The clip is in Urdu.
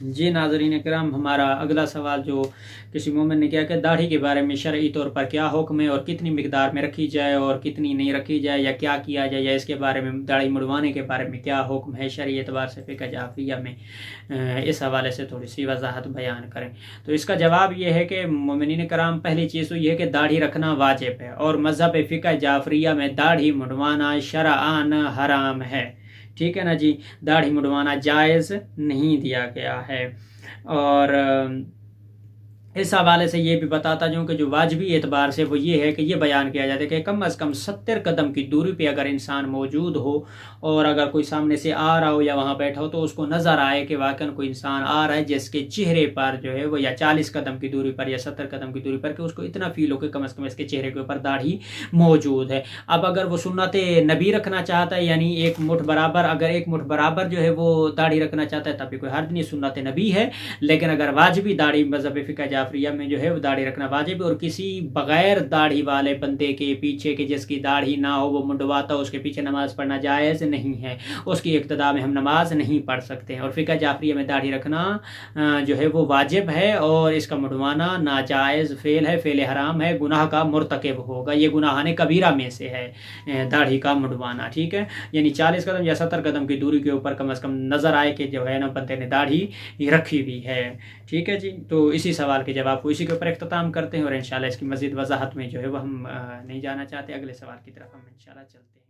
جی ناظرین کرام، ہمارا اگلا سوال جو کسی مومن نے کیا کہ داڑھی کے بارے میں شرعی طور پر کیا حکم ہے اور کتنی مقدار میں رکھی جائے اور کتنی نہیں رکھی جائے، یا کیا کیا جائے، یا اس کے بارے میں داڑھی مڑوانے کے بارے میں کیا حکم ہے شرعی اعتبار سے فقہ جعفریہ میں، اس حوالے سے تھوڑی سی وضاحت بیان کریں۔ تو اس کا جواب یہ ہے کہ مومنین کرام، پہلی چیز تو یہ ہے کہ داڑھی رکھنا واجب ہے، اور مذہب فقہ جعفریہ میں داڑھی مڑوانا شرعاً حرام ہے، ٹھیک ہے نا جی، داڑھی مڑوانا جائز نہیں دیا گیا ہے۔ اور اس حوالے سے یہ بھی بتاتا جاؤں کہ جو واجبی اعتبار سے وہ یہ ہے کہ یہ بیان کیا جاتا ہے کہ کم از کم 70 قدم کی دوری پہ اگر انسان موجود ہو، اور اگر کوئی سامنے سے آ رہا ہو یا وہاں بیٹھا ہو تو اس کو نظر آئے کہ واقعاً کوئی انسان آ رہا ہے جس کے چہرے پر جو ہے وہ یا 40 قدم کی دوری پر یا 70 قدم کی دوری پر، کہ اس کو اتنا فیل ہو کہ کم از کم اس کے چہرے کے اوپر داڑھی موجود ہے۔ اب اگر وہ سنت نبی رکھنا چاہتا ہے، یعنی ایک مٹھ برابر، اگر ایک مٹھ برابر جو ہے وہ داڑھی رکھنا چاہتا ہے تب بھی کوئی حرج نہیں، سنت نبی ہے۔ لیکن اگر واجبی داڑھی مذہب فقہ جعفریہ میں جو ہے وہ داڑھی رکھنا واجب ہے، اور کسی بغیر داڑھی والے بندے کے پیچھے کے جس کی داڑھی نہ ہو وہ منڈواتا ہو، اس کے پیچھے نماز پڑھنا جائز نہیں ہے، اس کی اقتداء میں ہم نماز نہیں پڑھ سکتے ہیں۔ اور فقہ جعفریہ میں داڑھی رکھنا جو ہے وہ واجب ہے، اور اس کا منڈوانا ناجائز فعل ہے، فعل حرام ہے، گناہ کا مرتکب ہوگا، یہ گناہان کبیرہ میں سے ہے داڑھی کا منڈوانا، ٹھیک ہے۔ یعنی 40 قدم یا 70 قدم کی دوری کے اوپر کم از کم نظر آئے کہ جو ہے نا بندے نے داڑھی رکھی ہوئی ہے، ٹھیک ہے جی۔ تو اسی سوال کے جواب کو اسی کے اوپر اختتام کرتے ہیں، اور انشاءاللہ اس کی مزید وضاحت میں جو ہے وہ ہم نہیں جانا چاہتے، اگلے سوال کی طرف ہم انشاءاللہ چلتے ہیں۔